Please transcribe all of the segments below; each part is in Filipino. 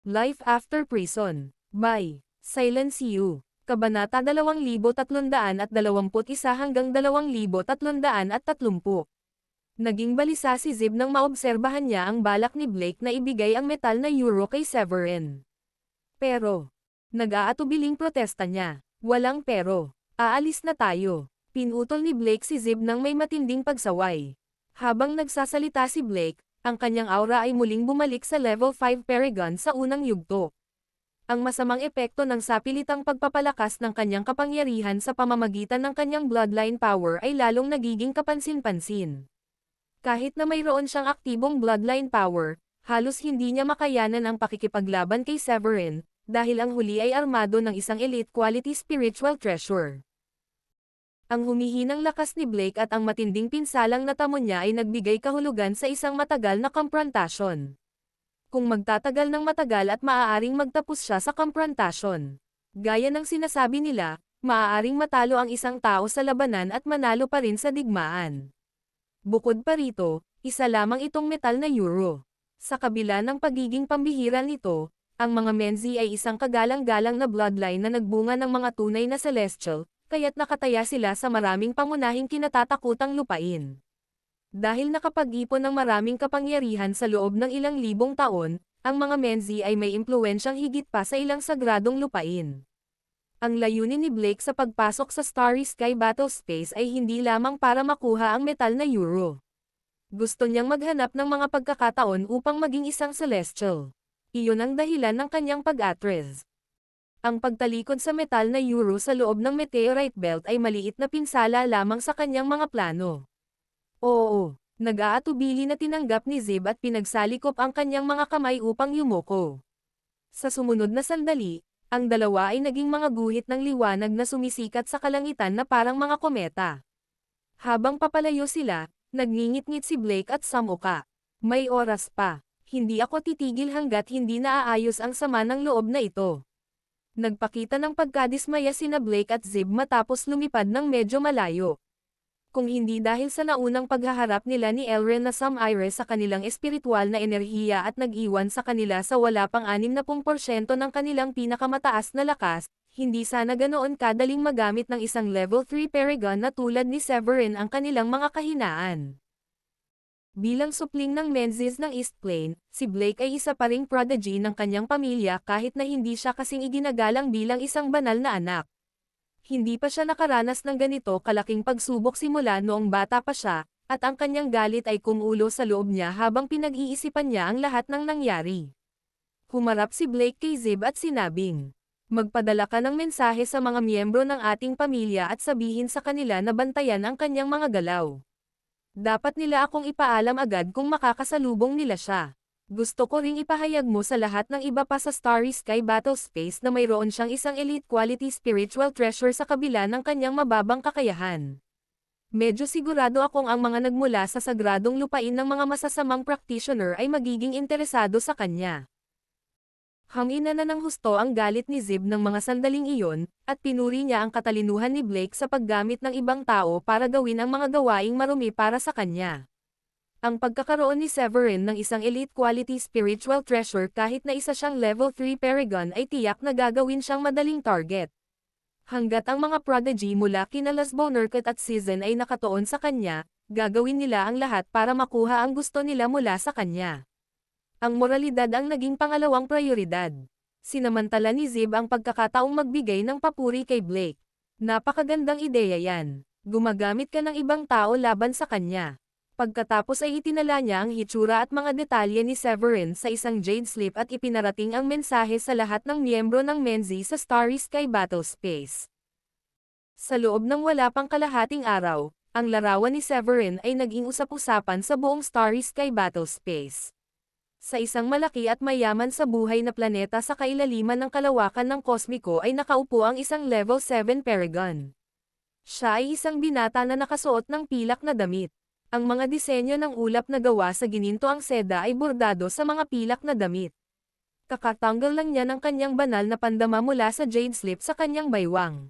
Life After Prison, by Silence You. Kabanata 2321 hanggang 2330. Naging balisa si Zib nang maobserbahan niya ang balak ni Blake na ibigay ang metal na euro kay Severin. Pero, nag-aatubiling protesta niya. Walang pero. Aalis na tayo. Pinutol ni Blake si Zib nang may matinding pagsaway. Habang nagsasalita si Blake, ang kanyang aura ay muling bumalik sa level 5 Paragon sa unang yugto. Ang masamang epekto ng sapilitang pagpapalakas ng kanyang kapangyarihan sa pamamagitan ng kanyang bloodline power ay lalong nagiging kapansin-pansin. Kahit na mayroon siyang aktibong bloodline power, halos hindi niya makayanan ang pakikipaglaban kay Severin, dahil ang huli ay armado ng isang elite quality spiritual treasure. Ang humihinang lakas ni Blake at ang matinding pinsalang natamo niya ay nagbigay kahulugan sa isang matagal na komprontasyon. Kung magtatagal ng matagal at maaaring magtapos siya sa komprontasyon. Gaya ng sinasabi nila, maaaring matalo ang isang tao sa labanan at manalo pa rin sa digmaan. Bukod pa rito, isa lamang itong metal na euro. Sa kabila ng pagiging pambihira nito, ang mga Menzi ay isang kagalang-galang na bloodline na nagbunga ng mga tunay na celestial, kaya't nakataya sila sa maraming pangunahing kinatatakutang lupain. Dahil nakapag-ipon ng maraming kapangyarihan sa loob ng ilang libong taon, ang mga Menzi ay may impluwensyang higit pa sa ilang sagradong lupain. Ang layunin ni Blake sa pagpasok sa Starry Sky Battle Space ay hindi lamang para makuha ang metal na euro. Gusto niyang maghanap ng mga pagkakataon upang maging isang celestial. Iyon ang dahilan ng kanyang pag-atres. Ang pagtalikod sa metal na euro sa loob ng meteorite belt ay maliit na pinsala lamang sa kanyang mga plano. Oo, nag-aatubili na tinanggap ni Zib at pinagsalikop ang kanyang mga kamay upang yumuko. Sa sumunod na sandali, ang dalawa ay naging mga guhit ng liwanag na sumisikat sa kalangitan na parang mga kometa. Habang papalayo sila, nagngingit-ngit si Blake at Samuka. May oras pa. Hindi ako titigil hanggat hindi naaayos ang sama ng loob na ito. Nagpakita ng pagkadismaya sina Blake at Zib matapos lumipad ng medyo malayo. Kung hindi dahil sa naunang paghaharap nila ni Elren na Samire sa kanilang espiritual na enerhiya at nag-iwan sa kanila sa wala pang 60% ng kanilang pinakamataas na lakas, hindi sana ganoon kadaling magamit ng isang level 3 Paragon na tulad ni Severin ang kanilang mga kahinaan. Bilang supling ng Menzies ng East Plain, si Blake ay isa pa ring prodigy ng kanyang pamilya kahit na hindi siya kasing iginagalang bilang isang banal na anak. Hindi pa siya nakaranas ng ganito kalaking pagsubok simula noong bata pa siya, at ang kanyang galit ay kumulo sa loob niya habang pinag-iisipan niya ang lahat ng nangyari. Humarap si Blake kay Zib at sinabing, "Magpadala ka ng mensahe sa mga miyembro ng ating pamilya at sabihin sa kanila na bantayan ang kanyang mga galaw. Dapat nila akong ipaalam agad kung makakasalubong nila siya. Gusto ko ring ipahayag mo sa lahat ng iba pa sa Starry Sky Battle Space na mayroon siyang isang elite quality spiritual treasure sa kabila ng kanyang mababang kakayahan. Medyo sigurado akong ang mga nagmula sa sagradong lupain ng mga masasamang practitioner ay magiging interesado sa kanya." Hangina na ng husto ang galit ni Zib ng mga sandaling iyon, at pinuri niya ang katalinuhan ni Blake sa paggamit ng ibang tao para gawin ang mga gawaing marumi para sa kanya. Ang pagkakaroon ni Severin ng isang elite quality spiritual treasure kahit na isa siyang level 3 Paragon ay tiyak na gagawin siyang madaling target. Hanggat ang mga prodigy mula kina Lasbonerket at Season ay nakatuon sa kanya, gagawin nila ang lahat para makuha ang gusto nila mula sa kanya. Ang moralidad ang naging pangalawang prioridad. Sinamantala ni Zib ang pagkakataong magbigay ng papuri kay Blake. Napakagandang ideya yan. Gumagamit ka ng ibang tao laban sa kanya. Pagkatapos ay itinala niya ang hitsura at mga detalye ni Severin sa isang jade slip at ipinarating ang mensahe sa lahat ng miyembro ng Menzi sa Starry Sky Battle Space. Sa loob ng wala pang kalahating araw, ang larawan ni Severin ay naging usap-usapan sa buong Starry Sky Battle Space. Sa isang malaki at mayaman sa buhay na planeta sa kailaliman ng kalawakan ng kosmiko ay nakaupo ang isang level 7 Paragon. Siya ay isang binata na nakasuot ng pilak na damit. Ang mga disenyo ng ulap na gawa sa ginintoang seda ay bordado sa mga pilak na damit. Kakatanggal lang niya ng kanyang banal na pandama mula sa jade slip sa kanyang baywang.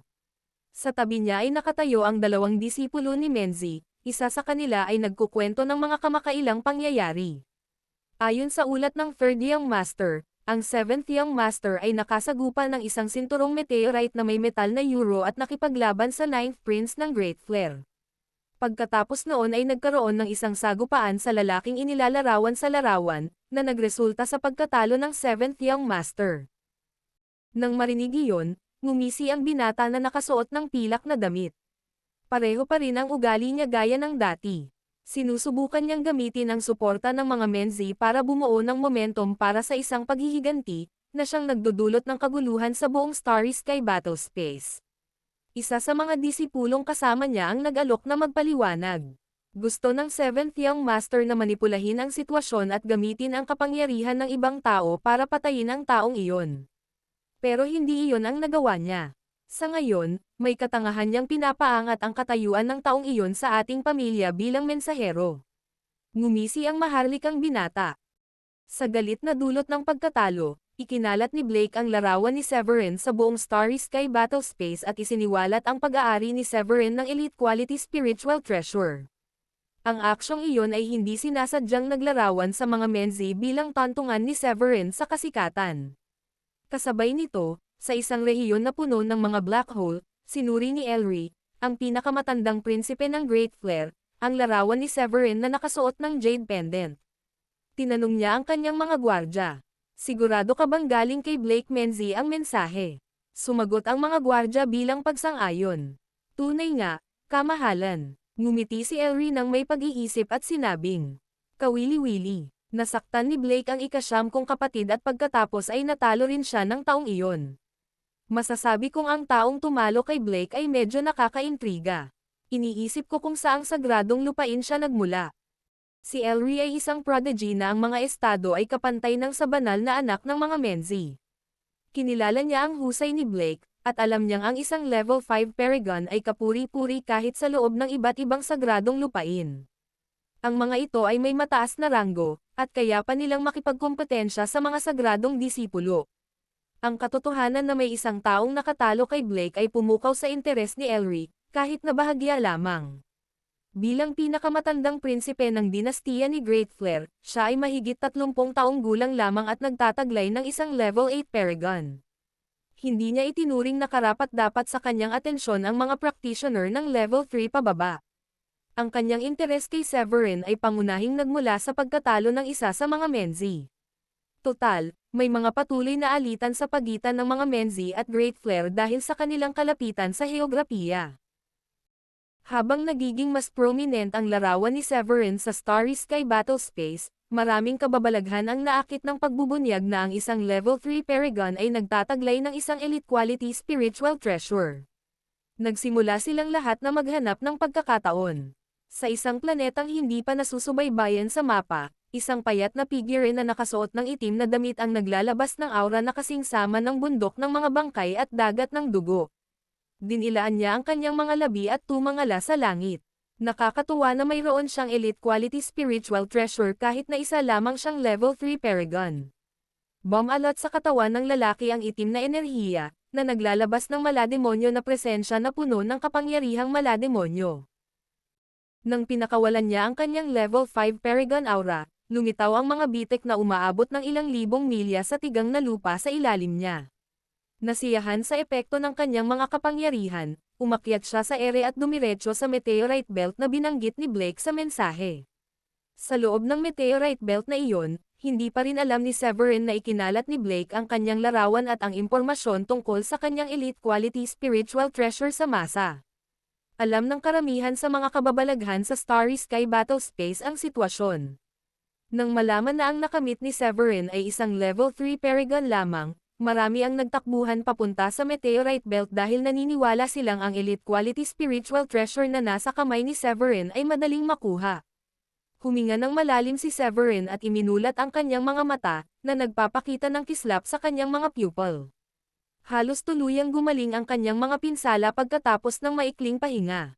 Sa tabi niya ay nakatayo ang dalawang disipulo ni Menzi, isa sa kanila ay nagkukwento ng mga kamakailang pangyayari. Ayon sa ulat ng Third Young Master, Ang 7th Young Master ay nakasagupa ng isang sinturong meteorite na may metal na euro at nakipaglaban sa 9th Prince ng Great Flare. Pagkatapos noon ay nagkaroon ng isang sagupaan sa lalaking inilalarawan sa larawan, na nagresulta sa pagkatalo ng 7th Young Master. Nang marinig iyon, ngumisi ang binata na nakasuot ng pilak na damit. Pareho pa rin ang ugali niya gaya ng dati. Sinusubukan niyang gamitin ang suporta ng mga Menzi para bumuo ng momentum para sa isang paghihiganti, na siyang nagdudulot ng kaguluhan sa buong Starry Sky battle space. Isa sa mga disipulong kasama niya ang nag-alok na magpaliwanag. Gusto ng 7th Young Master na manipulahin ang sitwasyon at gamitin ang kapangyarihan ng ibang tao para patayin ang taong iyon. Pero hindi iyon ang nagawa niya. Sa ngayon, may katangahan niyang pinapaangat ang katayuan ng taong iyon sa ating pamilya bilang mensahero. Ngumisi ang maharlikang binata. Sa galit na dulot ng pagkatalo, ikinalat ni Blake ang larawan ni Severin sa buong Starry Sky battle space at isiniwalat ang pag-aari ni Severin ng elite quality spiritual treasure. Ang aksyong iyon ay hindi sinasadyang naglarawan sa mga Menzi bilang tantungan ni Severin sa kasikatan. Kasabay nito, sa isang rehiyon na puno ng mga black hole, sinuri ni Elry, ang pinakamatandang prinsipe ng Great Flare, ang larawan ni Severin na nakasuot ng jade pendant. Tinanong niya ang kanyang mga gwardya, "Sigurado ka bang galing kay Blake Menzi ang mensahe?" Sumagot ang mga gwardya bilang pagsang-ayon. "Tunay nga, kamahalan." Ngumiti si Elry nang may pag-iisip at sinabing, "Kawili-wili." Nasaktan ni Blake ang ika-9 kong kapatid at pagkatapos ay natalo rin siya ng taong iyon. Masasabi kong ang taong tumalo kay Blake ay medyo nakakaintriga. Iniisip ko kung saang sagradong lupain siya nagmula. Si Elry ay isang prodigy na ang mga estado ay kapantay ng sa banal na anak ng mga Menzi. Kinilala niya ang husay ni Blake, at alam niyang ang isang level 5 Paragon ay kapuri-puri kahit sa loob ng iba't ibang sagradong lupain. Ang mga ito ay may mataas na ranggo, at kaya pa nilang makipagkompetensya sa mga sagradong disipulo. Ang katotohanan na may isang taong nakatalo kay Blake ay pumukaw sa interes ni Elry, kahit na bahagya lamang. Bilang pinakamatandang prinsipe ng dinastiya ni Great Flare, siya ay mahigit 30 taong gulang lamang at nagtataglay ng isang level 8 Paragon. Hindi niya itinuring na karapat-dapat sa kanyang atensyon ang mga practitioner ng level 3 pababa. Ang kanyang interes kay Severin ay pangunahing nagmula sa pagkatalo ng isa sa mga Menzi. Total, may mga patuloy na alitan sa pagitan ng mga Menzi at Great Flare dahil sa kanilang kalapitan sa heograpiya. Habang nagiging mas prominent ang larawan ni Severin sa Starry Sky battle space, maraming kababalaghan ang naakit ng pagbubunyag na ang isang level 3 Paragon ay nagtataglay ng isang elite quality spiritual treasure. Nagsimula silang lahat na maghanap ng pagkakataon. Sa isang planetang hindi pa nasusubaybayan sa mapa, isang payat na figure na nakasuot ng itim na damit ang naglalabas ng aura na kasing sama ng bundok ng mga bangkay at dagat ng dugo. Dinilaan niya ang kanyang mga labi at tumangala sa langit. Nakakatuwa na mayroon siyang elite quality spiritual treasure kahit na isa lamang siyang level 3 Paragon. Bumalot sa katawan ng lalaki ang itim na enerhiya, na naglalabas ng malademonyo na presensya na puno ng kapangyarihang malademonyo. Nang pinakawalan niya ang kanyang level 5 Paragon aura, lumitaw ang mga bitek na umaabot ng ilang libong milya sa tigang na lupa sa ilalim niya. Nasiyahan sa epekto ng kanyang mga kapangyarihan, umakyat siya sa ere at dumiretso sa meteorite belt na binanggit ni Blake sa mensahe. Sa loob ng meteorite belt na iyon, hindi pa rin alam ni Severin na ikinalat ni Blake ang kanyang larawan at ang impormasyon tungkol sa kanyang elite quality spiritual treasure sa masa. Alam ng karamihan sa mga kababalaghan sa Starry Sky battle space ang sitwasyon. Nang malaman na ang nakamit ni Severin ay isang level 3 Paragon lamang, marami ang nagtakbuhan papunta sa meteorite belt dahil naniniwala silang ang elite quality spiritual treasure na nasa kamay ni Severin ay madaling makuha. Huminga ng malalim si Severin at iminulat ang kanyang mga mata, na nagpapakita ng kislap sa kanyang mga pupil. Halos tuluyang gumaling ang kanyang mga pinsala pagkatapos ng maikling pahinga.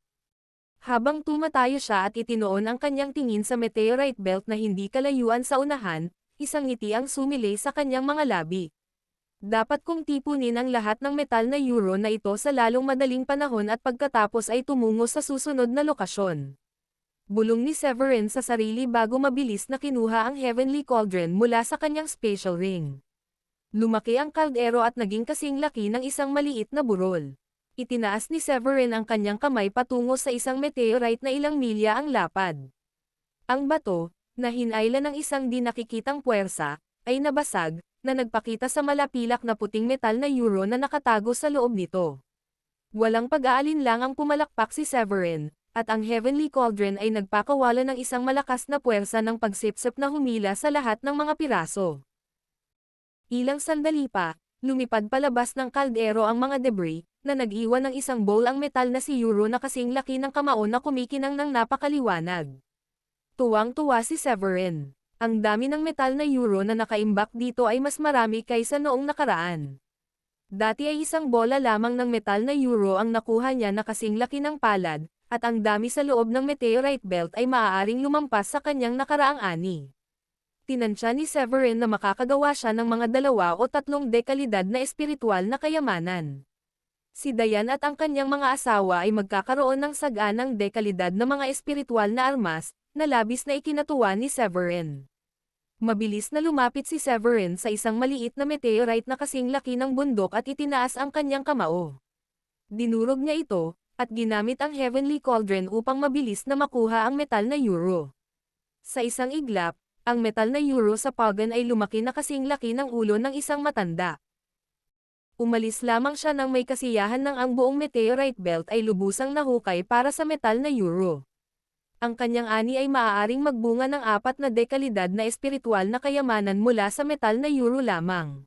Habang tumatayo siya at itinoon ang kanyang tingin sa meteorite belt na hindi kalayuan sa unahan, isang ngiti ang sumilay sa kanyang mga labi. Dapat kong tipunin ang lahat ng metal na euro na ito sa lalong madaling panahon at pagkatapos ay tumungo sa susunod na lokasyon. Bulong ni Severin sa sarili bago mabilis na kinuha ang Heavenly Cauldron mula sa kanyang spatial ring. Lumaki ang kaldero at naging kasing laki ng isang maliit na burol. Itinaas ni Severin ang kanyang kamay patungo sa isang meteorite na ilang milya ang lapad. Ang bato, na hinayla ng isang di nakikitang puwersa, ay nabasag, na nagpakita sa malapilak na puting metal na euro na nakatago sa loob nito. Walang pag-aalinlang ang pumalakpak si Severin, at ang Heavenly Cauldron ay nagpakawala ng isang malakas na puwersa ng pagsipsip na humila sa lahat ng mga piraso. Ilang sandali pa, lumipad palabas ng kaldero ang mga debris, na nag-iwan ng isang bowl ang metal na si euro na kasing laki ng kamao na kumikinang ng napakaliwanag. Tuwang-tuwa si Severin. Ang dami ng metal na euro na nakaimbak dito ay mas marami kaysa noong nakaraan. Dati ay isang bola lamang ng metal na euro ang nakuha niya na kasing laki ng palad, at ang dami sa loob ng meteorite belt ay maaaring lumampas sa kanyang nakaraang ani. Tinansya ni Severin na makakagawa siya ng mga 2 o 3 dekalidad na espiritual na kayamanan. Si Dayan at ang kanyang mga asawa ay magkakaroon ng saganang dekalidad na mga espiritual na armas, na labis na ikinatuwa ni Severin. Mabilis na lumapit si Severin sa isang maliit na meteorite na kasing laki ng bundok at itinaas ang kanyang kamao. Dinurog niya ito, at ginamit ang Heavenly Cauldron upang mabilis na makuha ang metal na euro. Sa isang iglap, ang metal na euro sa pagan ay lumaki na kasing laki ng ulo ng isang matanda. Umalis lamang siya nang may kasiyahan ng ang buong meteorite belt ay lubusang nahukay para sa metal na euro. Ang kanyang ani ay maaaring magbunga ng 4 na dekalidad na espiritual na kayamanan mula sa metal na euro lamang.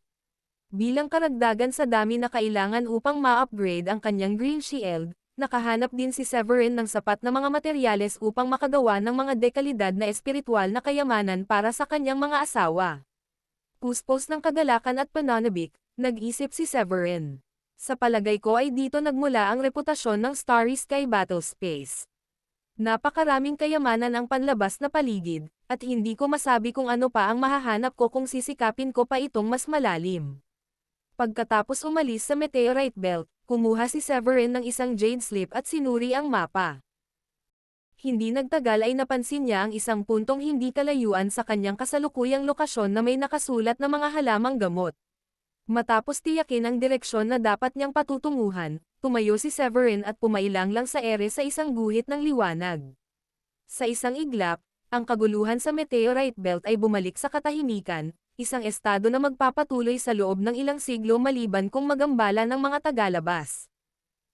Bilang karagdagan sa dami na kailangan upang ma-upgrade ang kanyang green shield, nakahanap din si Severin ng sapat na mga materyales upang makagawa ng mga dekalidad na espiritual na kayamanan para sa kanyang mga asawa. Puspos ng kagalakan at pananabik, nag-isip si Severin. Sa palagay ko ay dito nagmula ang reputasyon ng Starry Sky Battlespace. Napakaraming kayamanan ang panlabas na paligid, at hindi ko masabi kung ano pa ang mahahanap ko kung sisikapin ko pa itong mas malalim. Pagkatapos umalis sa meteorite belt, kumuha si Severin ng isang jade slip at sinuri ang mapa. Hindi nagtagal ay napansin niya ang isang puntong hindi kalayuan sa kanyang kasalukuyang lokasyon na may nakasulat na mga halamang gamot. Matapos tiyakin ang direksyon na dapat niyang patutunguhan, tumayo si Severin at pumailang lang sa ere sa isang guhit ng liwanag. Sa isang iglap, ang kaguluhan sa meteorite belt ay bumalik sa katahimikan, isang estado na magpapatuloy sa loob ng ilang siglo maliban kung magambala ng mga tagalabas.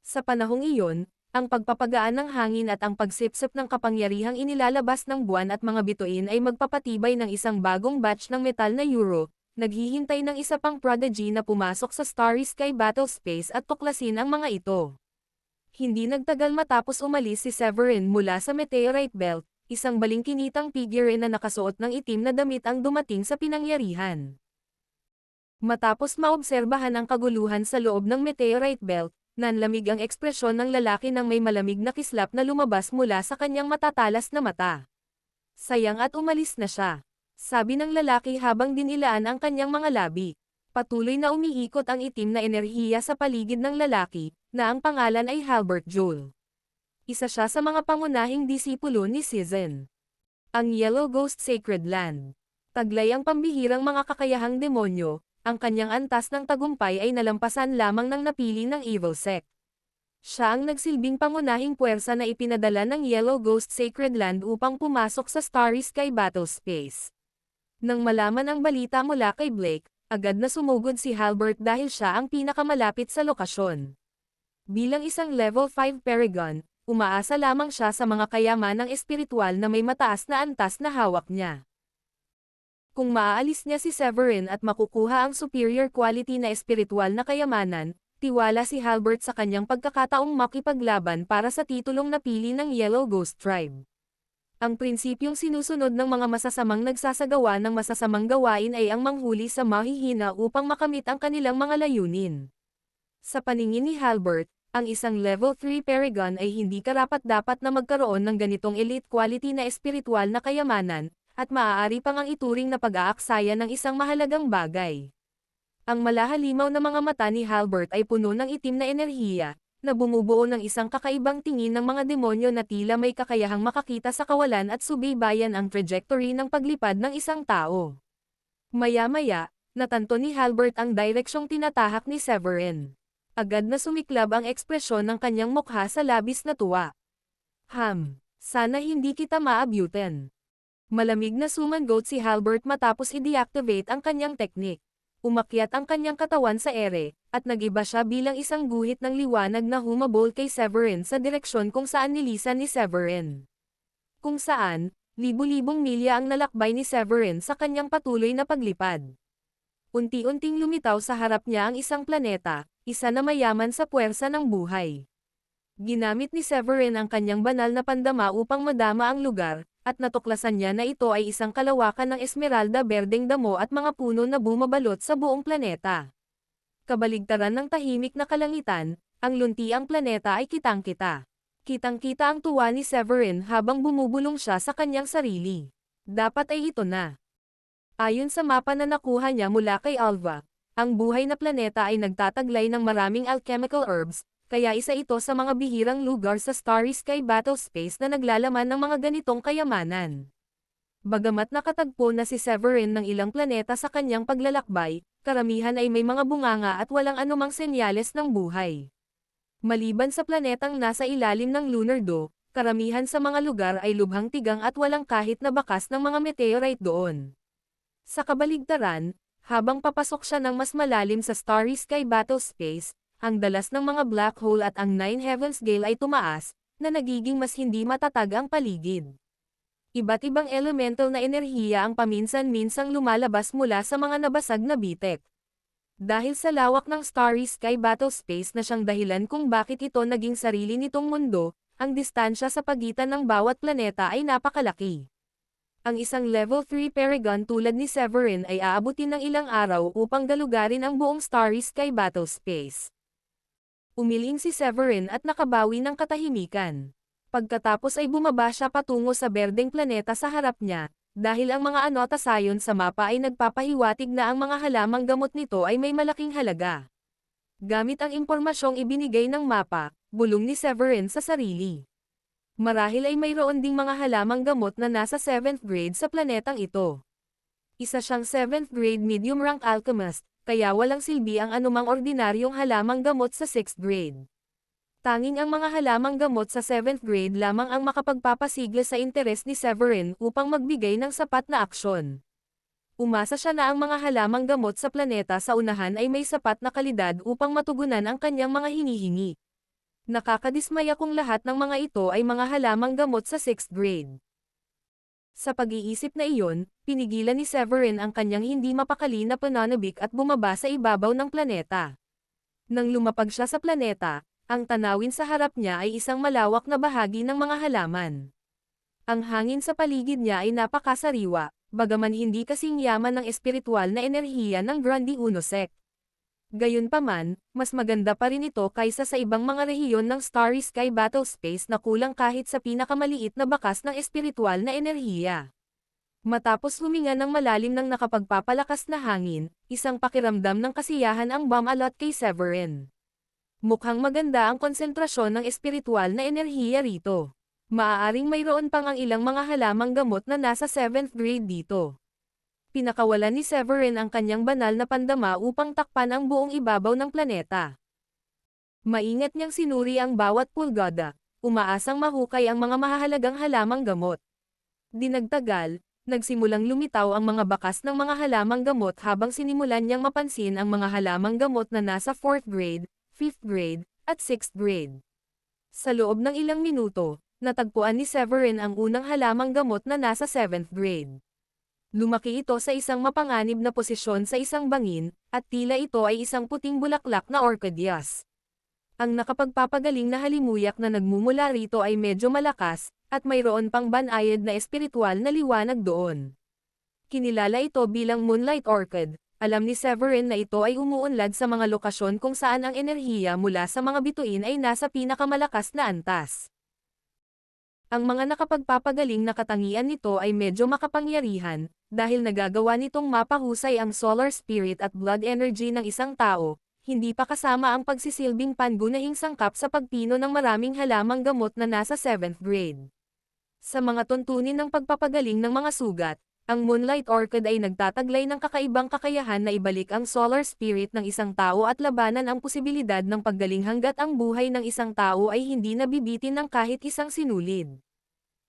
Sa panahong iyon, ang pagpapagaan ng hangin at ang pagsipsip ng kapangyarihang inilalabas ng buwan at mga bituin ay magpapatibay ng isang bagong batch ng metal na euro, naghihintay ng isa pang prodigy na pumasok sa Starry Sky Battlespace at tuklasin ang mga ito. Hindi nagtagal matapos umalis si Severin mula sa meteorite belt, isang balingkinitang figure na nakasuot ng itim na damit ang dumating sa pinangyarihan. Matapos maobserbahan ang kaguluhan sa loob ng meteorite belt, nanlamig ang ekspresyon ng lalaki nang may malamig na kislap na lumabas mula sa kanyang matatalas na mata. Sayang at umalis na siya, sabi ng lalaki habang dinilaan ang kanyang mga labi. Patuloy na umiikot ang itim na enerhiya sa paligid ng lalaki, na ang pangalan ay Halbert Joel. Isa siya sa mga pangunahing disipulo ni Sizen. Ang Yellow Ghost Sacred Land. Taglay ang pambihirang mga kakayahang demonyo, ang kanyang antas ng tagumpay ay nalampasan lamang ng napili ng Evil Sect. Siya ang nagsilbing pangunahing puwersa na ipinadala ng Yellow Ghost Sacred Land upang pumasok sa Starry Sky Battlespace. Nang malaman ang balita mula kay Blake, agad na sumugod si Halbert dahil siya ang pinakamalapit sa lokasyon. Bilang isang level 5 Paragon, umaasa lamang siya sa mga kayamanang espiritual na may mataas na antas na hawak niya. Kung maaalis niya si Severin at makukuha ang superior quality na espiritual na kayamanan, tiwala si Halbert sa kanyang pagkakataong makipaglaban para sa titulong napili ng Yellow Ghost Tribe. Ang prinsipyong sinusunod ng mga masasamang nagsasagawa ng masasamang gawain ay ang manghuli sa mahihina upang makamit ang kanilang mga layunin. Sa paningin ni Halbert, ang isang level 3 Paragon ay hindi karapat-dapat na magkaroon ng ganitong elite quality na espiritual na kayamanan, at maaari pang ang ituring na pag-aaksaya ng isang mahalagang bagay. Ang malahalimaw na mga mata ni Halbert ay puno ng itim na enerhiya, na bumubuo ng isang kakaibang tingin ng mga demonyo na tila may kakayahang makakita sa kawalan at subaybayan ang trajectory ng paglipad ng isang tao. Maya-maya, natanto ni Halbert ang direksyong tinatahak ni Severin. Agad na sumiklab ang ekspresyon ng kanyang mukha sa labis na tuwa. Sana hindi kita maabutin. Malamig na sumangot si Halbert matapos i-deactivate ang kanyang teknik. Umakyat ang kanyang katawan sa ere, at nag-iba siya bilang isang guhit ng liwanag na humabol kay Severin sa direksyon kung saan nilisan ni Severin. Kung saan, libu-libong milya ang nalakbay ni Severin sa kanyang patuloy na paglipad. Unti-unting lumitaw sa harap niya ang isang planeta, isa na mayaman sa puwersa ng buhay. Ginamit ni Severin ang kanyang banal na pandama upang madama ang lugar, at natuklasan niya na ito ay isang kalawakan ng esmeralda berdeng damo at mga puno na bumabalot sa buong planeta. Kabaligtaran ng tahimik na kalangitan, ang luntiang planeta ay kitang-kita. Kitang-kita ang tuwa ni Severin habang bumubulong siya sa kanyang sarili. Dapat ay ito na. Ayon sa mapa na nakuha niya mula kay Alva, ang buhay na planeta ay nagtataglay ng maraming alchemical herbs, kaya isa ito sa mga bihirang lugar sa Starry Sky Battlespace na naglalaman ng mga ganitong kayamanan. Bagamat nakatagpo na si Severin ng ilang planeta sa kanyang paglalakbay, karamihan ay may mga bunganga at walang anumang senyales ng buhay. Maliban sa planetang nasa ilalim ng lunar dew, karamihan sa mga lugar ay lubhang tigang at walang kahit na bakas ng mga meteorite doon. Sa kabaligtaran, habang papasok siya ng mas malalim sa Starry Sky Battlespace, ang dalas ng mga black hole at ang Nine Heavens Gale ay tumaas, na nagiging mas hindi matatag ang paligid. Iba't ibang elemental na enerhiya ang paminsan-minsang lumalabas mula sa mga nabasag na bitek. Dahil sa lawak ng Starry Sky Battlespace na siyang dahilan kung bakit ito naging sarili nitong mundo, ang distansya sa pagitan ng bawat planeta ay napakalaki. Ang isang level 3 Paragon tulad ni Severin ay aabutin ng ilang araw upang galugarin ang buong Starry Sky Battlespace. Umiling si Severin at nakabawi ng katahimikan. Pagkatapos ay bumaba siya patungo sa berdeng planeta sa harap niya, dahil ang mga anotasayon sa mapa ay nagpapahiwatig na ang mga halamang gamot nito ay may malaking halaga. Gamit ang impormasyong ibinigay ng mapa, bulong ni Severin sa sarili. Marahil ay mayroon ding mga halamang gamot na nasa 7th grade sa planetang ito. Isa siyang 7th grade medium rank alchemist, kaya walang silbi ang anumang ordinaryong halamang gamot sa 6th grade. Tanging ang mga halamang gamot sa 7th grade lamang ang makapagpapasigla sa interes ni Severin upang magbigay ng sapat na aksyon. Umasa siya na ang mga halamang gamot sa planeta sa unahan ay may sapat na kalidad upang matugunan ang kanyang mga hinihingi. Nakakadismaya kung lahat ng mga ito ay mga halamang gamot sa 6th grade. Sa pag-iisip na iyon, pinigilan ni Severin ang kanyang hindi mapakali na pananabik at bumaba sa ibabaw ng planeta. Nang lumapag siya sa planeta, ang tanawin sa harap niya ay isang malawak na bahagi ng mga halaman. Ang hangin sa paligid niya ay napakasariwa, bagaman hindi kasing yaman ng espiritual na enerhiya ng Grandi Uno Sect. Gayunpaman, mas maganda pa rin ito kaysa sa ibang mga rehiyon ng Starry Sky Battlespace na kulang kahit sa pinakamaliit na bakas ng espiritual na enerhiya. Matapos huminga ng malalim ng nakapagpapalakas na hangin, isang pakiramdam ng kasiyahan ang bumalot kay Severin. Mukhang maganda ang konsentrasyon ng espiritual na enerhiya rito. Maaaring mayroon pang ang ilang mga halamang gamot na nasa 7th grade dito. Pinakawalan ni Severin ang kanyang banal na pandama upang takpan ang buong ibabaw ng planeta. Maingat niyang sinuri ang bawat pulgada, umaasang mahukay ang mga mahahalagang halamang gamot. Dinagtagal, nagsimulang lumitaw ang mga bakas ng mga halamang gamot habang sinimulan niyang mapansin ang mga halamang gamot na nasa 4th grade, 5th grade, at 6th grade. Sa loob ng ilang minuto, natagpuan ni Severin ang unang halamang gamot na nasa 7th grade. Lumaki ito sa isang mapanganib na posisyon sa isang bangin, at tila ito ay isang puting bulaklak na orchideas. Ang nakapagpapagaling na halimuyak na nagmumula rito ay medyo malakas, at mayroon pang banayad na espiritual na liwanag doon. Kinilala ito bilang Moonlight Orchid. Alam ni Severin na ito ay umuunlad sa mga lokasyon kung saan ang enerhiya mula sa mga bituin ay nasa pinakamalakas na antas. Ang mga nakapagpapagaling na katangian nito ay medyo makapangyarihan, dahil nagagawa nitong mapahusay ang solar spirit at blood energy ng isang tao, hindi pa kasama ang pagsisilbing pangunahing sangkap sa pagpino ng maraming halamang gamot na nasa 7th grade. Sa mga tuntunin ng pagpapagaling ng mga sugat, Ang Moonlight Orchid ay nagtataglay ng kakaibang kakayahan na ibalik ang solar spirit ng isang tao at labanan ang posibilidad ng paggaling hanggat ang buhay ng isang tao ay hindi nabibitin ng kahit isang sinulid.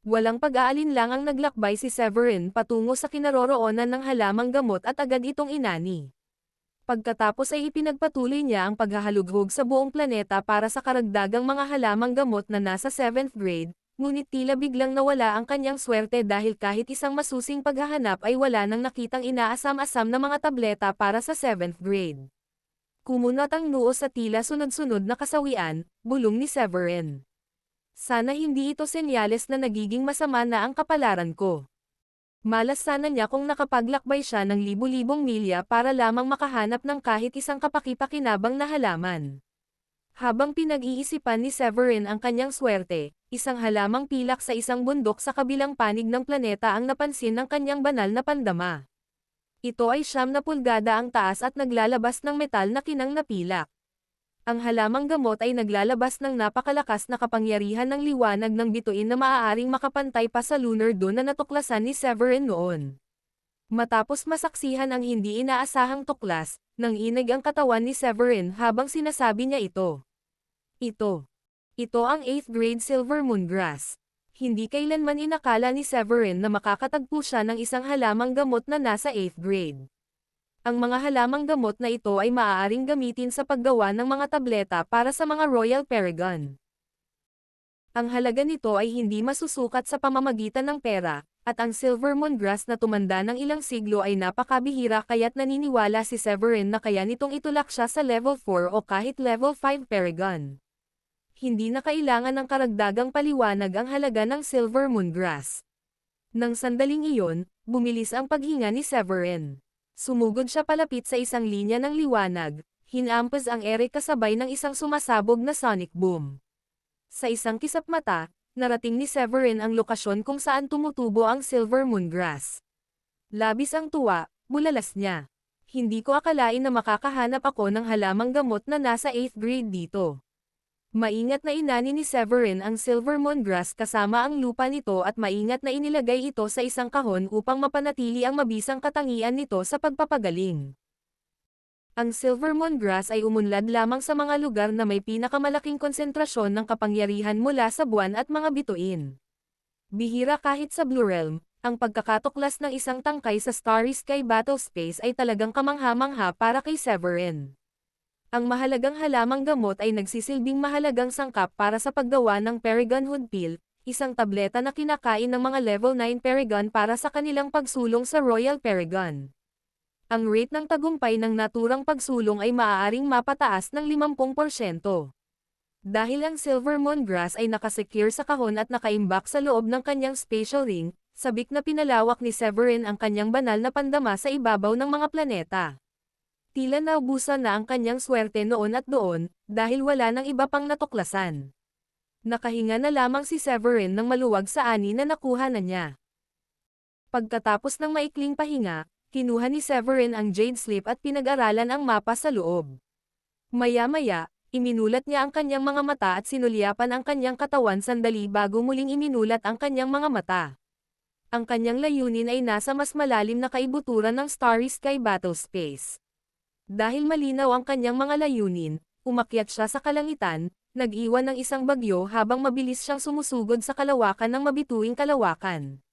Walang pag-aalinlang ang naglakbay si Severin patungo sa kinaroroonan ng halamang gamot at agad itong inani. Pagkatapos ay ipinagpatuloy niya ang paghahalughog sa buong planeta para sa karagdagang mga halamang gamot na nasa 7th grade, ngunit tila biglang nawala ang kanyang swerte dahil kahit isang masusing paghahanap ay wala nang nakitang inaasam-asam na mga tableta para sa 7th grade. Kumunot ang noo sa tila sunod-sunod na kasawian, bulong ni Severin. Sana hindi ito senyales na nagiging masama na ang kapalaran ko. Malas sana niya kung nakapaglakbay siya ng libu-libong milya para lamang makahanap ng kahit isang kapaki-pakinabang na halaman. Habang pinag-iisipan ni Severin ang kanyang swerte, isang halamang pilak sa isang bundok sa kabilang panig ng planeta ang napansin ng kanyang banal na pandama. Ito ay 9 pulgada ang taas at naglalabas ng metal na kinang na pilak. Ang halamang gamot ay naglalabas ng napakalakas na kapangyarihan ng liwanag ng bituin na maaaring makapantay pa sa lunar dome na natuklasan ni Severin noon. Matapos masaksihan ang hindi inaasahang tuklas, nanginig ang katawan ni Severin habang sinasabi niya ito. Ito ang 8th grade silver moongrass. Hindi kailanman inakala ni Severin na makakatagpo siya ng isang halamang gamot na nasa 8th grade. Ang mga halamang gamot na ito ay maaaring gamitin sa paggawa ng mga tableta para sa mga Royal Paragon. Ang halaga nito ay hindi masusukat sa pamamagitan ng pera, at ang silver moongrass na tumanda ng ilang siglo ay napakabihira kaya't naniniwala si Severin na kaya nitong itulak siya sa level 4 o kahit level 5 Paragon. Hindi na kailangan ng karagdagang paliwanag ang halaga ng silver moongrass. Nang sandaling iyon, bumilis ang paghinga ni Severin. Sumugod siya palapit sa isang linya ng liwanag, hinampas ang ere kasabay ng isang sumasabog na sonic boom. Sa isang kisap mata, narating ni Severin ang lokasyon kung saan tumutubo ang silver moongrass. Labis ang tuwa, bulalas niya. Hindi ko akalain na makakahanap ako ng halamang gamot na nasa 8th grade dito. Maingat na inani ni Severin ang silver moongrass kasama ang lupa nito at maingat na inilagay ito sa isang kahon upang mapanatili ang mabisang katangian nito sa pagpapagaling. Ang silver moongrass ay umunlad lamang sa mga lugar na may pinakamalaking konsentrasyon ng kapangyarihan mula sa buwan at mga bituin. Bihira kahit sa Blue Realm, ang pagkakatuklas ng isang tangkay sa Starry Sky Battle Space ay talagang kamangha-mangha para kay Severin. Ang mahalagang halamang gamot ay nagsisilbing mahalagang sangkap para sa paggawa ng Paragon Hood Pill, isang tableta na kinakain ng mga level 9 Paragon para sa kanilang pagsulong sa Royal Paragon. Ang rate ng tagumpay ng naturang pagsulong ay maaaring mapataas ng 50%. Dahil ang silver moongrass ay nakasecure sa kahon at nakaimbak sa loob ng kanyang spatial ring, sabik na pinalawak ni Severin ang kanyang banal na pandama sa ibabaw ng mga planeta. Tila naubusan na ang kanyang swerte noon at doon, dahil wala nang iba pang natuklasan. Nakahinga na lamang si Severin ng maluwag sa ani na nakuha na niya. Pagkatapos ng maikling pahinga, kinuha ni Severin ang Jade Slip at pinag-aralan ang mapa sa loob. Maya-maya, iminulat niya ang kanyang mga mata at sinulyapan ang kanyang katawan sandali bago muling iminulat ang kanyang mga mata. Ang kanyang layunin ay nasa mas malalim na kaibuturan ng Starry Sky Battle Space. Dahil malinaw ang kanyang mga layunin, umakyat siya sa kalangitan, nag-iwan ng isang bagyo habang mabilis siyang sumusugod sa kalawakan ng mabituing kalawakan.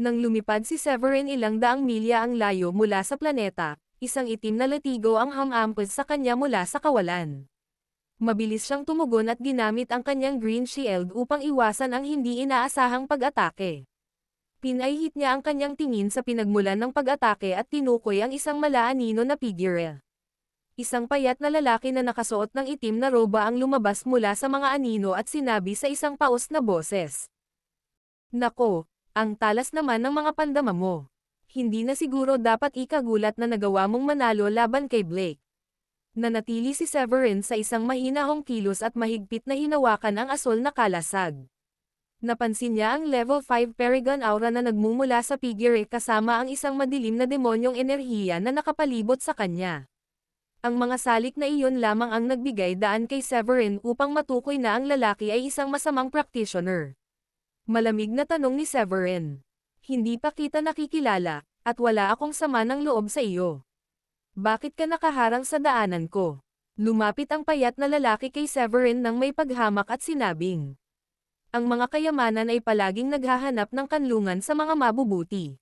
Nang lumipad si Severin ilang daang milya ang layo mula sa planeta, isang itim na latigo ang hamampos sa kanya mula sa kawalan. Mabilis siyang tumugon at ginamit ang kanyang green shield upang iwasan ang hindi inaasahang pag-atake. Pinaihit niya ang kanyang tingin sa pinagmulan ng pag-atake at tinukoy ang isang malaanino na figure. Isang payat na lalaki na nakasuot ng itim na roba ang lumabas mula sa mga anino at sinabi sa isang paos na boses. Nako, ang talas naman ng mga pandama mo. Hindi na siguro dapat ikagulat na nagawa mong manalo laban kay Blake. Nanatili si Severin sa isang mahinahong kilos at mahigpit na hinawakan ang asol na kalasag. Napansin niya ang level 5 Paragon aura na nagmumula sa figure kasama ang isang madilim na demonyong enerhiya na nakapalibot sa kanya. Ang mga salik na iyon lamang ang nagbigay daan kay Severin upang matukoy na ang lalaki ay isang masamang practitioner. Malamig na tanong ni Severin. Hindi pa kita nakikilala, at wala akong sama ng loob sa iyo. Bakit ka nakaharang sa daanan ko? Lumapit ang payat na lalaki kay Severin nang may paghamak at sinabing. Ang mga kayamanan ay palaging naghahanap ng kanlungan sa mga mabubuti.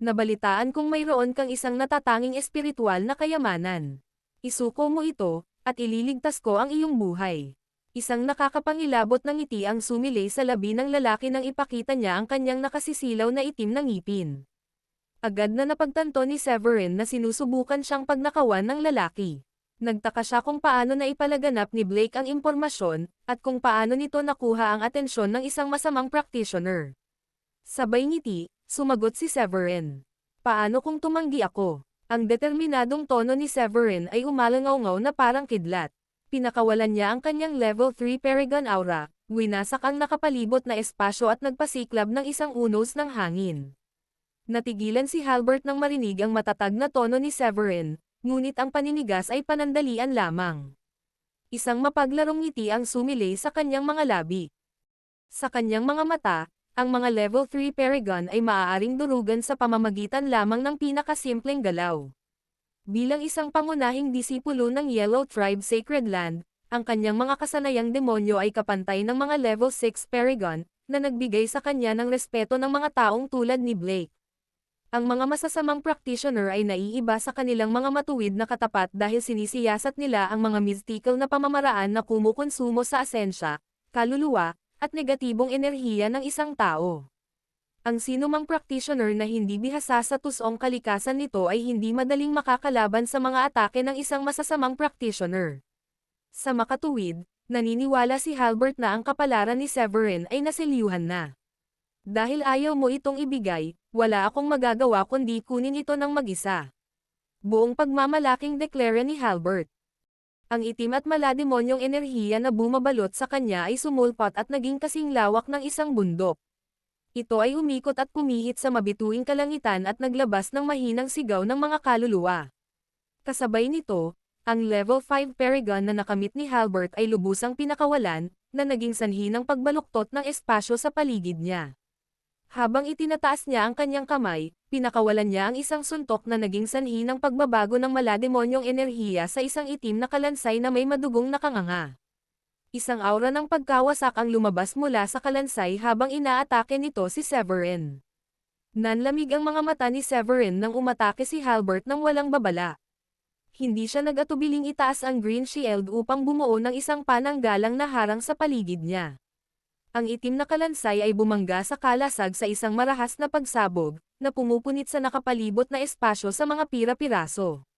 Nabalitaan kong mayroon kang isang natatanging espiritual na kayamanan. Isuko mo ito, at ililigtas ko ang iyong buhay. Isang nakakapangilabot na ngiti ang sumilay sa labi ng lalaki nang ipakita niya ang kanyang nakasisilaw na itim na ngipin. Agad na napagtanto ni Severin na sinusubukan siyang pagnakawan ng lalaki. Nagtaka siya kung paano na ipalaganap ni Blake ang impormasyon, at kung paano nito nakuha ang atensyon ng isang masamang practitioner. Sabay ngiti, sumagot si Severin. Paano kung tumanggi ako? Ang determinadong tono ni Severin ay umalangaw-ngaw na parang kidlat. Pinakawalan niya ang kanyang level 3 Paragon Aura, winasak ang nakapalibot na espasyo at nagpasiklab ng isang unos ng hangin. Natigilan si Halbert nang marinig ang matatag na tono ni Severin, ngunit ang paninigas ay panandalian lamang. Isang mapaglarong ngiti ang sumilay sa kanyang mga labi. Sa kanyang mga mata, ang mga level 3 Paragon ay maaaring durugan sa pamamagitan lamang ng pinakasimpleng galaw. Bilang isang pangunahing disipulo ng Yellow Tribe Sacred Land, ang kanyang mga kasanayang demonyo ay kapantay ng mga level 6 Paragon, na nagbigay sa kanya ng respeto ng mga taong tulad ni Blake. Ang mga masasamang practitioner ay naiiba sa kanilang mga matuwid na katapat dahil sinisiyasat nila ang mga mystical na pamamaraan na kumukonsumo sa asensya, kaluluwa, at negatibong enerhiya ng isang tao. Ang sinumang practitioner na hindi bihasa sa tusong kalikasan nito ay hindi madaling makakalaban sa mga atake ng isang masasamang practitioner. Sa makatuwid, naniniwala si Halbert na ang kapalaran ni Severin ay naselyuhan na. Dahil ayaw mo itong ibigay, wala akong magagawa kundi kunin ito ng mag-isa. Buong pagmamalaking deklara ni Halbert. Ang itim at malademonyong enerhiya na bumabalot sa kanya ay sumulpot at naging kasing lawak ng isang bundok. Ito ay umikot at pumihit sa mabituing kalangitan at naglabas ng mahinang sigaw ng mga kaluluwa. Kasabay nito, ang level 5 Paragon na nakamit ni Halbert ay lubusang pinakawalan, na naging sanhi ng pagbaluktot ng espasyo sa paligid niya. Habang itinataas niya ang kanyang kamay, pinakawalan niya ang isang suntok na naging sanhi ng pagbabago ng malademonyong enerhiya sa isang itim na kalansay na may madugong nakanganga. Isang aura ng pagkawasak ang lumabas mula sa kalansay habang inaatake nito si Severin. Nanlamig ang mga mata ni Severin nang umatake si Halbert nang walang babala. Hindi siya nag-atubiling itaas ang green shield upang bumuo ng isang pananggalang na harang sa paligid niya. Ang itim na kalansay ay bumangga sa kalasag sa isang marahas na pagsabog, na pumupunit sa nakapalibot na espasyo sa mga pira-piraso.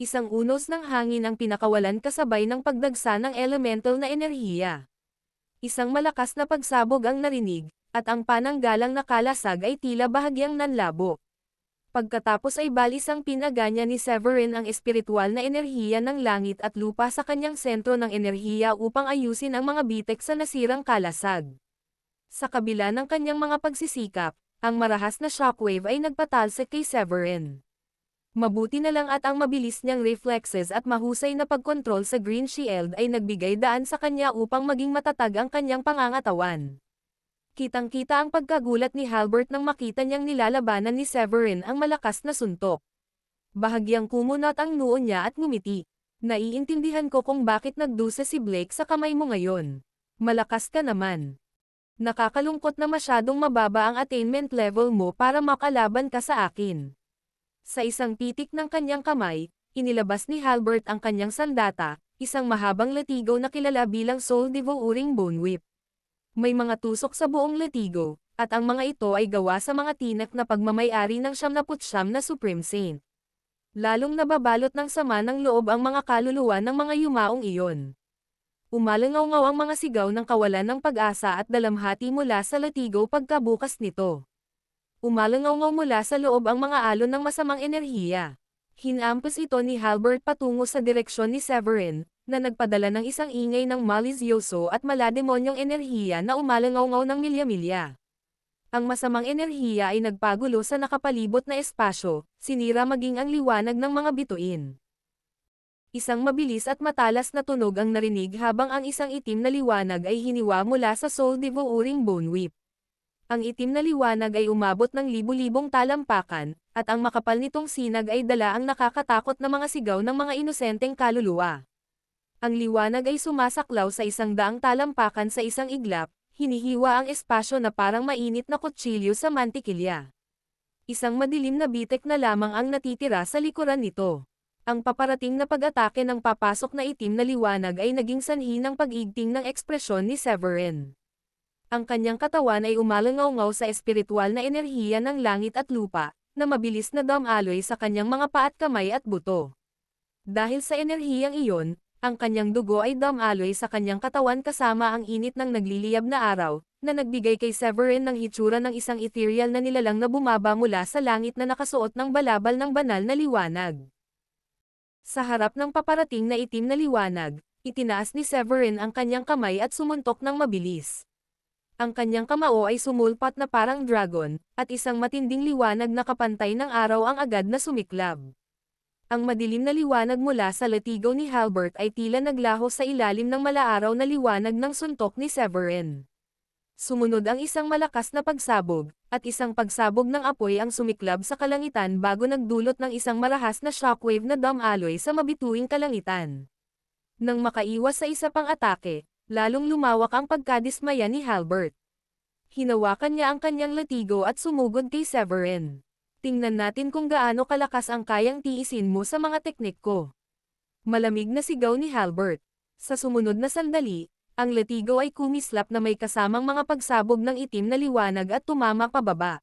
Isang unos ng hangin ang pinakawalan kasabay ng pagdagsa ng elemental na enerhiya. Isang malakas na pagsabog ang narinig, at ang pananggalang na kalasag ay tila bahagyang nanlabo. Pagkatapos ay balisang pinaganya ni Severin ang espiritual na enerhiya ng langit at lupa sa kanyang sentro ng enerhiya upang ayusin ang mga bitek sa nasirang kalasag. Sa kabila ng kanyang mga pagsisikap, ang marahas na shockwave ay nagpatalsik kay Severin. Mabuti na lang at ang mabilis niyang reflexes at mahusay na pagkontrol sa green shield ay nagbigay daan sa kanya upang maging matatag ang kanyang pangangatawan. Kitang-kita ang pagkagulat ni Halbert nang makita niyang nilalabanan ni Severin ang malakas na suntok. Bahagyang kumunat ang noo niya at ngumiti. Naiintindihan ko kung bakit nagdusa si Blake sa kamay mo ngayon. Malakas ka naman. Nakakalungkot na masyadong mababa ang attainment level mo para makalaban ka sa akin. Sa isang pitik ng kanyang kamay, inilabas ni Halbert ang kanyang sandata, isang mahabang latigo na kilala bilang Soul Devouring Bone Whip. May mga tusok sa buong latigo, at ang mga ito ay gawa sa mga tinak na pagmamay-ari ng 79 na Supreme Saint. Lalong nababalot ng sama ng loob ang mga kaluluwa ng mga yumaong iyon. Umalangaw-ngaw ang mga sigaw ng kawalan ng pag-asa at dalamhati mula sa latigo pagkabukas nito. Umalangaw-ngaw mula sa loob ang mga alon ng masamang enerhiya. Hinampas ito ni Halbert patungo sa direksyon ni Severin, na nagpadala ng isang ingay ng malisyoso at malademonyong enerhiya na umalangaw-ngaw ng milya-milya. Ang masamang enerhiya ay nagpagulo sa nakapalibot na espasyo, sinira maging ang liwanag ng mga bituin. Isang mabilis at matalas na tunog ang narinig habang ang isang itim na liwanag ay hiniwa mula sa Soul Devouring Bone Whip. Ang itim na liwanag ay umabot ng libu-libong talampakan, at ang makapal nitong sinag ay dala ang nakakatakot na mga sigaw ng mga inosenteng kaluluwa. Ang liwanag ay sumasaklaw sa 100 talampakan sa isang iglap, hinihiwa ang espasyo na parang mainit na kutsilyo sa mantikilya. Isang madilim na bitek na lamang ang natitira sa likuran nito. Ang paparating na pag-atake ng papasok na itim na liwanag ay naging sanhi ng pag-igting ng ekspresyon ni Severin. Ang kanyang katawan ay umalangaw-ngaw sa espiritual na enerhiya ng langit at lupa, na mabilis na dumaloy sa kanyang mga paa at kamay at buto. Dahil sa enerhiyang iyon, ang kanyang dugo ay dumaloy sa kanyang katawan kasama ang init ng nagliliyab na araw, na nagbigay kay Severin ng hitsura ng isang ethereal na nilalang na bumaba mula sa langit na nakasuot ng balabal ng banal na liwanag. Sa harap ng paparating na itim na liwanag, itinaas ni Severin ang kanyang kamay at sumuntok ng mabilis. Ang kanyang kamao ay sumulpat na parang dragon, at isang matinding liwanag na kapantay ng araw ang agad na sumiklab. Ang madilim na liwanag mula sa latigo ni Halbert ay tila naglaho sa ilalim ng malaaraw na liwanag ng suntok ni Severin. Sumunod ang isang malakas na pagsabog, at isang pagsabog ng apoy ang sumiklab sa kalangitan bago nagdulot ng isang marahas na shockwave na dumaloy sa mabituing kalangitan. Nang makaiwas sa isa pang atake, lalong lumawak ang pagkadismaya ni Halbert. Hinawakan niya ang kanyang latigo at sumugod kay Severin. Tingnan natin kung gaano kalakas ang kayang tiisin mo sa mga teknik ko. Malamig na sigaw ni Halbert. Sa sumunod na sandali, ang latigo ay kumislap na may kasamang mga pagsabog ng itim na liwanag at tumama pababa.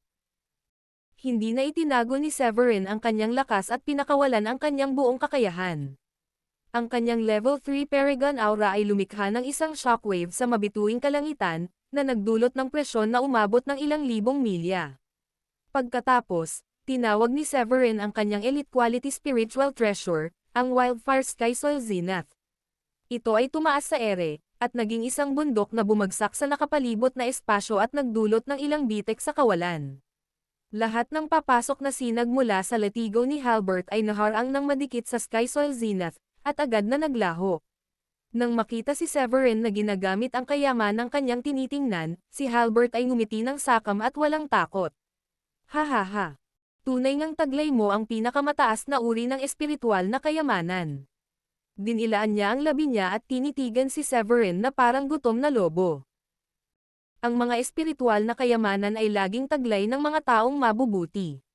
Hindi na itinago ni Severin ang kanyang lakas at pinakawalan ang kanyang buong kakayahan. Ang kanyang level 3 Paragon Aura ay lumikha ng isang shockwave sa mabituing kalangitan, na nagdulot ng presyon na umabot ng ilang libong milya. Pagkatapos, tinawag ni Severin ang kanyang elite quality spiritual treasure, ang Wildfire Sky Soil Zenith. Ito ay tumaas sa ere, at naging isang bundok na bumagsak sa nakapalibot na espasyo at nagdulot ng ilang bitek sa kawalan. Lahat ng papasok na sinag mula sa latigo ni Halbert ay naharang ng madikit sa Sky Soil Zenith, at agad na naglaho. Nang makita si Severin na ginagamit ang kayaman ng kanyang tinitingnan, si Halbert ay ngumiti ng sakam at walang takot. Hahaha. Tunay ngang taglay mo ang pinakamataas na uri ng espiritual na kayamanan. Dinilaan niya ang labi niya at tinitigan si Severin na parang gutom na lobo. Ang mga espiritual na kayamanan ay laging taglay ng mga taong mabubuti.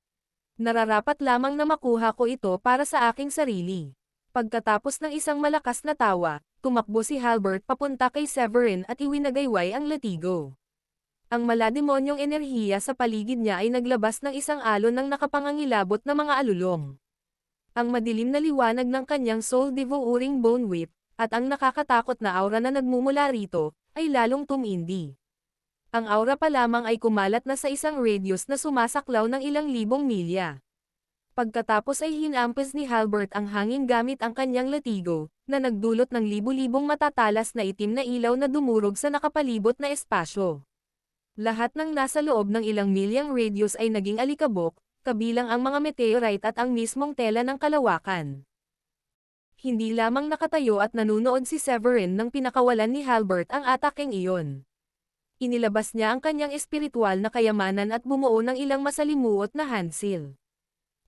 Nararapat lamang na makuha ko ito para sa aking sarili. Pagkatapos ng isang malakas na tawa, tumakbo si Halbert papunta kay Severin at iwinagayway ang latigo. Ang malademonyong enerhiya sa paligid niya ay naglabas ng isang alon ng nakapangangilabot na mga alulong. Ang madilim na liwanag ng kanyang soul devouring bone whip, at ang nakakatakot na aura na nagmumula rito, ay lalong tumindi. Ang aura pa lamang ay kumalat na sa isang radius na sumasaklaw ng ilang libong milya. Pagkatapos ay hinampas ni Halbert ang hangin gamit ang kanyang latigo, na nagdulot ng libu-libong matatalas na itim na ilaw na dumurog sa nakapalibot na espasyo. Lahat ng nasa loob ng ilang milyang radius ay naging alikabok, kabilang ang mga meteorite at ang mismong tela ng kalawakan. Hindi lamang nakatayo at nanunood si Severin nang pinakawalan ni Halbert ang atakeng iyon. Inilabas niya ang kanyang espiritual na kayamanan at bumuo ng ilang masalimuot na handsil.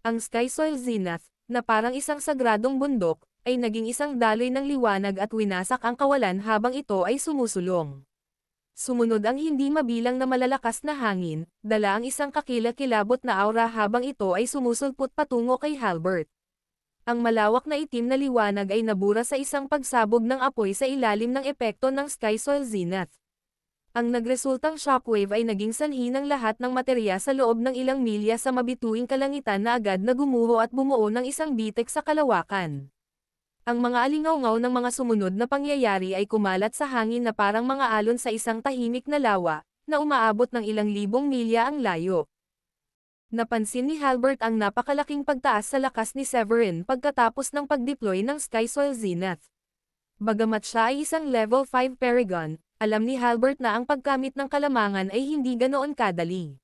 Ang Sky Soil Zenith, na parang isang sagradong bundok, ay naging isang daloy ng liwanag at winasak ang kawalan habang ito ay sumusulong. Sumunod ang hindi mabilang na malalakas na hangin, dala ang isang kakilakilabot na aura habang ito ay sumusulpot patungo kay Halbert. Ang malawak na itim na liwanag ay nabura sa isang pagsabog ng apoy sa ilalim ng epekto ng Sky Soil Zenith. Ang nagresultang shockwave ay naging sanhi ng lahat ng materya sa loob ng ilang milya sa mabituing kalangitan na agad na gumuho at bumuo ng isang bitek sa kalawakan. Ang mga alingaw-ngaw ng mga sumunod na pangyayari ay kumalat sa hangin na parang mga alon sa isang tahimik na lawa, na umaabot ng ilang libong milya ang layo. Napansin ni Halbert ang napakalaking pagtaas sa lakas ni Severin pagkatapos ng pag-deploy ng Sky Soil Zenith. Bagamat siya ay isang level 5 Paragon, alam ni Halbert na ang pagkamit ng kalamangan ay hindi ganoon kadali.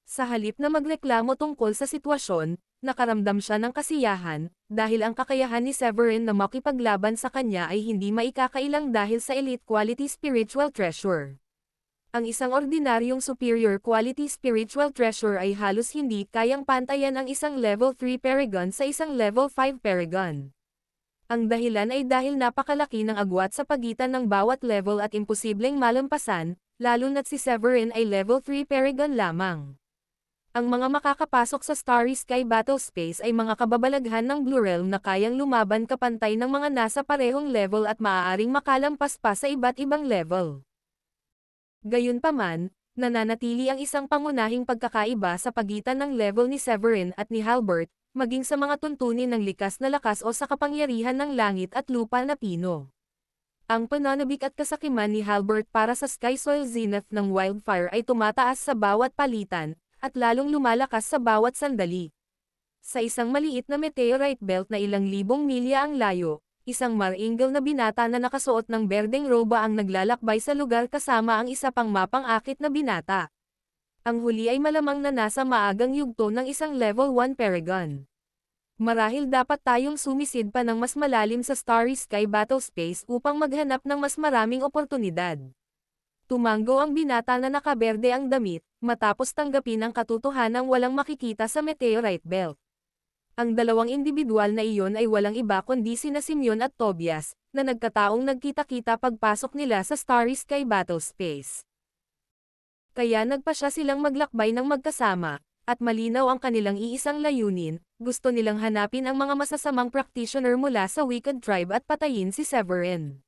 Sa halip na magreklamo tungkol sa sitwasyon, nakaramdam siya ng kasiyahan, dahil ang kakayahan ni Severin na makipaglaban sa kanya ay hindi maikakailang dahil sa elite quality spiritual treasure. Ang isang ordinaryong superior quality spiritual treasure ay halos hindi kayang pantayan ang isang level 3 paragon sa isang level 5 paragon. Ang dahilan ay dahil napakalaki ng agwat sa pagitan ng bawat level at imposibleng malampasan, lalo na't si Severin ay level 3 paragon lamang. Ang mga makakapasok sa Starry Sky Battle Space ay mga kababalaghan ng Blue Realm na kayang lumaban kapantay ng mga nasa parehong level at maaaring makalampas pa sa iba't ibang level. Gayunpaman, nananatili ang isang pangunahing pagkakaiba sa pagitan ng level ni Severin at ni Halbert, maging sa mga tuntunin ng likas na lakas o sa kapangyarihan ng langit at lupa na pino. Ang pananabik at kasakiman ni Halbert para sa Sky Soil Zenith ng Wildfire ay tumataas sa bawat palitan, at lalong lumalakas sa bawat sandali. Sa isang maliit na meteorite belt na ilang libong milya ang layo, isang maringal na binata na nakasuot ng berdeng roba ang naglalakbay sa lugar kasama ang isa pang mapang-akit na binata. Ang huli ay malamang na nasa maagang yugto ng isang level 1 paragon. Marahil dapat tayong sumisid pa ng mas malalim sa Starry Sky Battle Space upang maghanap ng mas maraming oportunidad. Tumango ang binata na nakaberde ang damit, matapos tanggapin ang katotohanang walang makikita sa meteorite belt. Ang dalawang individual na iyon ay walang iba kundi sina Simeon at Tobias, na nagkataong nagkita-kita pagpasok nila sa Starry Sky Battle Space. Kaya nagpasya silang maglakbay ng magkasama, at malinaw ang kanilang iisang layunin, gusto nilang hanapin ang mga masasamang practitioner mula sa Wicked Tribe at patayin si Severin.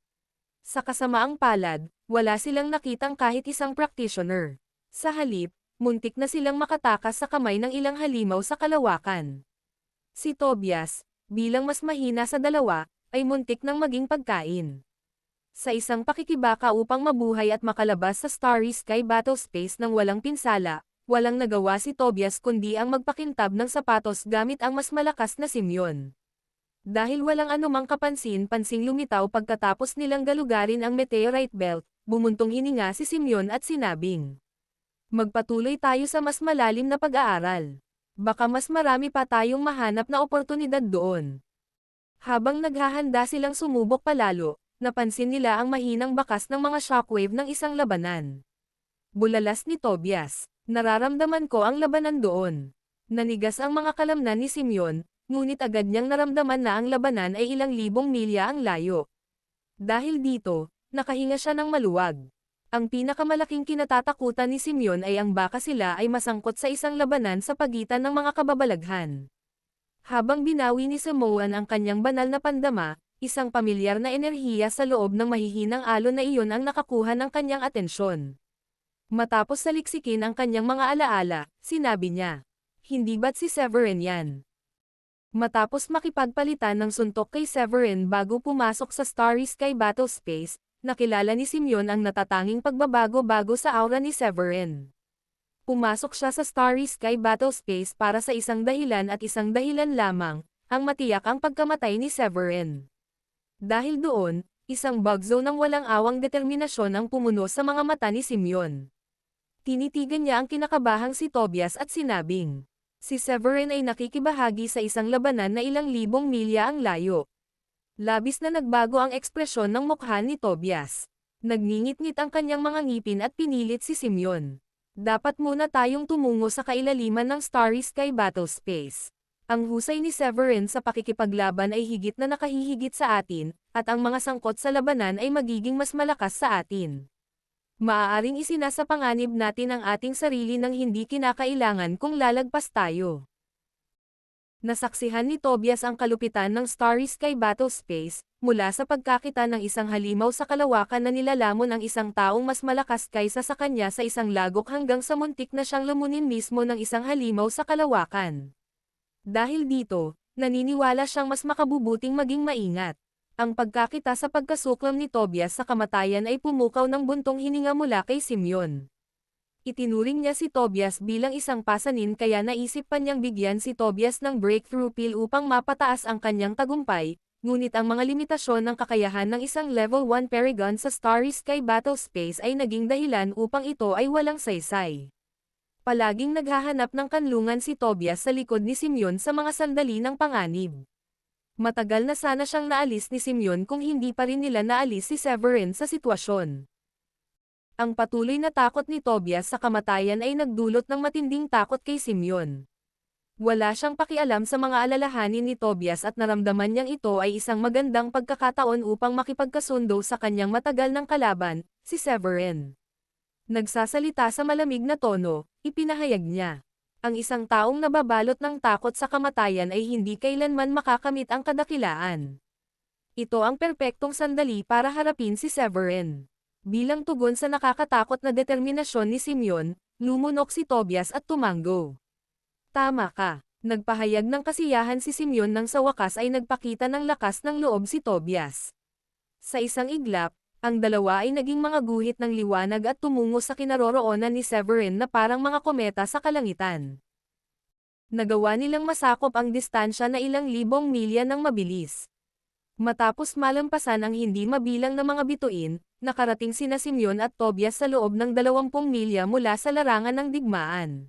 Sa kasamaang palad, wala silang nakitang kahit isang practitioner. Sa halip, muntik na silang makatakas sa kamay ng ilang halimaw sa kalawakan. Si Tobias, bilang mas mahina sa dalawa, ay muntik nang maging pagkain. Sa isang pakikibaka upang mabuhay at makalabas sa Starry Sky Battle Space ng walang pinsala, walang nagawa si Tobias kundi ang magpakintab ng sapatos gamit ang mas malakas na Simeon. Dahil walang anumang kapansin-pansing lumitaw pagkatapos nilang galugarin ang meteorite belt, bumuntong hininga si Simeon at sinabing, "Magpatuloy tayo sa mas malalim na pag-aaral. Baka mas marami pa tayong mahanap na oportunidad doon." Habang naghahanda silang sumubok palalo, napansin nila ang mahinang bakas ng mga shockwave ng isang labanan. Bulalas ni Tobias, "Nararamdaman ko ang labanan doon." Nanigas ang mga kalamnan ni Simeon, ngunit agad niyang naramdaman na ang labanan ay ilang libong milya ang layo. Dahil dito, nakahinga siya ng maluwag. Ang pinakamalaking kinatatakutan ni Simeon ay ang baka sila ay masangkot sa isang labanan sa pagitan ng mga kababalaghan. Habang binawi ni Samoan ang kanyang banal na pandama, isang pamilyar na enerhiya sa loob ng mahihinang alon na iyon ang nakakuha ng kanyang atensyon. Matapos saliksikin ang kanyang mga alaala, sinabi niya, "Hindi ba't si Severin yan?" Matapos makipagpalitan ng suntok kay Severin bago pumasok sa Starry Sky Battle Space, nakilala ni Simeon ang natatanging pagbabago-bago sa aura ni Severin. Pumasok siya sa Starry Sky Battle Space para sa isang dahilan at isang dahilan lamang, ang matiyak ang pagkamatay ni Severin. Dahil doon, isang bugzo ng walang awang determinasyon ang pumuno sa mga mata ni Simeon. Tinitigan niya ang kinakabahang si Tobias at sinabing, si Severin ay nakikibahagi sa isang labanan na ilang libong milya ang layo. Labis na nagbago ang ekspresyon ng mukha ni Tobias. Nagngingit-ngit ang kanyang mga ngipin at pinilit si Simeon. "Dapat muna tayong tumungo sa kailaliman ng Starry Sky Battle Space. Ang husay ni Severin sa pakikipaglaban ay higit na nakahihigit sa atin, at ang mga sangkot sa labanan ay magiging mas malakas sa atin. Maaaring isinasapanganib natin ang ating sarili ng hindi kinakailangan kung lalagpas tayo." Nasaksihan ni Tobias ang kalupitan ng Starry Sky Battle Space, mula sa pagkakita ng isang halimaw sa kalawakan na nilalamon ang isang taong mas malakas kaysa sa kanya sa isang lagok hanggang sa muntik na siyang lamunin mismo ng isang halimaw sa kalawakan. Dahil dito, naniniwala siyang mas makabubuting maging maingat. Ang pagkakita sa pagkasuklam ni Tobias sa kamatayan ay pumukaw ng buntong hininga mula kay Simeon. Itinuring niya si Tobias bilang isang pasanin kaya naisip pa niyang bigyan si Tobias ng breakthrough pill upang mapataas ang kanyang tagumpay, ngunit ang mga limitasyon ng kakayahan ng isang level 1 paragon sa Starry Sky Battle Space ay naging dahilan upang ito ay walang saysay. Palaging naghahanap ng kanlungan si Tobias sa likod ni Simeon sa mga sandali ng panganib. Matagal na sana siyang naalis ni Simeon kung hindi pa rin nila naalis si Severin sa sitwasyon. Ang patuloy na takot ni Tobias sa kamatayan ay nagdulot ng matinding takot kay Simeon. Wala siyang pakialam sa mga alalahanin ni Tobias at naramdaman niyang ito ay isang magandang pagkakataon upang makipagkasundo sa kanyang matagal ng kalaban, si Severin. Nagsasalita sa malamig na tono, ipinahayag niya. Ang isang taong nababalot ng takot sa kamatayan ay hindi kailanman makakamit ang kadakilaan. Ito ang perpektong sandali para harapin si Severin. Bilang tugon sa nakakatakot na determinasyon ni Simeon, lumunok si Tobias at tumango. Tama ka. Nagpahayag ng kasiyahan si Simeon nang sa wakas ay nagpakita ng lakas ng loob si Tobias. Sa isang iglap, ang dalawa ay naging mga guhit ng liwanag at tumungo sa kinaroroonan ni Severin na parang mga kometa sa kalangitan. Nagawa nilang masakop ang distansya na ilang libong milya ng mabilis. Matapos malampasan ang hindi mabilang na mga bituin, nakarating sina Simeon at Tobias sa loob ng 20 milya mula sa larangan ng digmaan.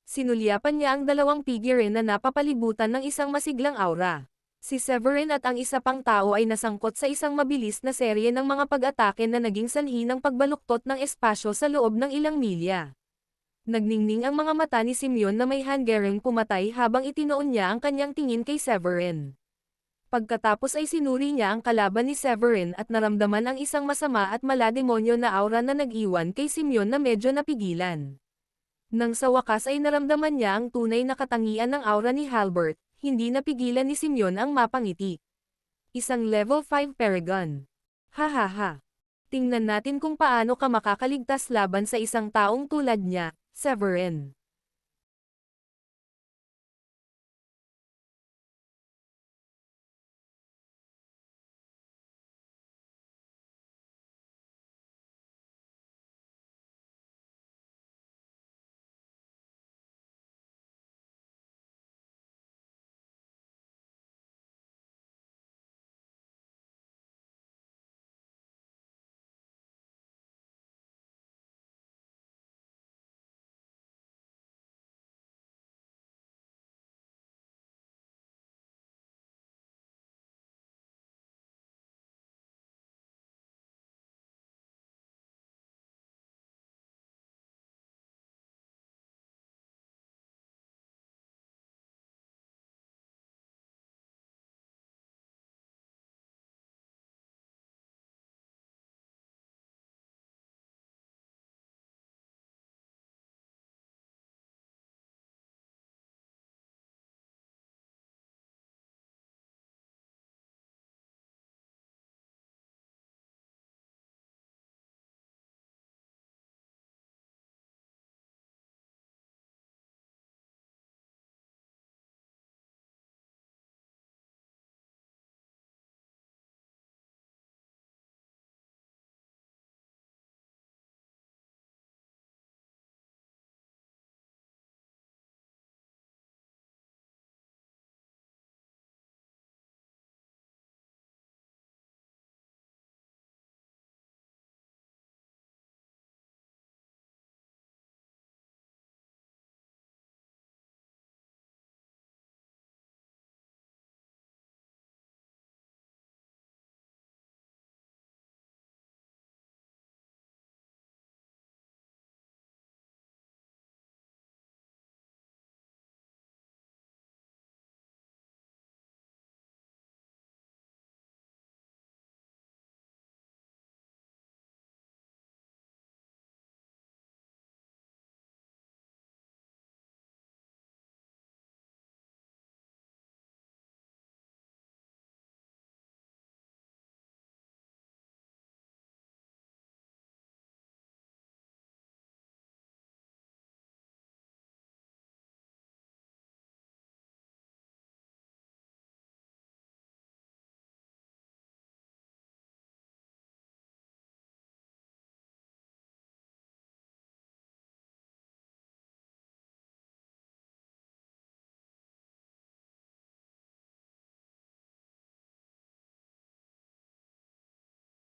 Sinulyapan niya ang dalawang figure na napapalibutan ng isang masiglang aura. Si Severin at ang isa pang tao ay nasangkot sa isang mabilis na serye ng mga pag-atake na naging sanhi ng pagbaluktot ng espasyo sa loob ng ilang milya. Nagningning ang mga mata ni Simeon na may hanggang pumatay habang itinoon niya ang kanyang tingin kay Severin. Pagkatapos ay sinuri niya ang kalaban ni Severin at naramdaman ang isang masama at malademonyo na aura na nag-iwan kay Simeon na medyo napigilan. Nang sa wakas ay naramdaman niya ang tunay na katangian ng aura ni Halbert, hindi napigilan ni Simeon ang mapangiti. Isang level 5 Paragon. Hahaha. Tingnan natin kung paano ka makakaligtas laban sa isang taong tulad niya, Severin.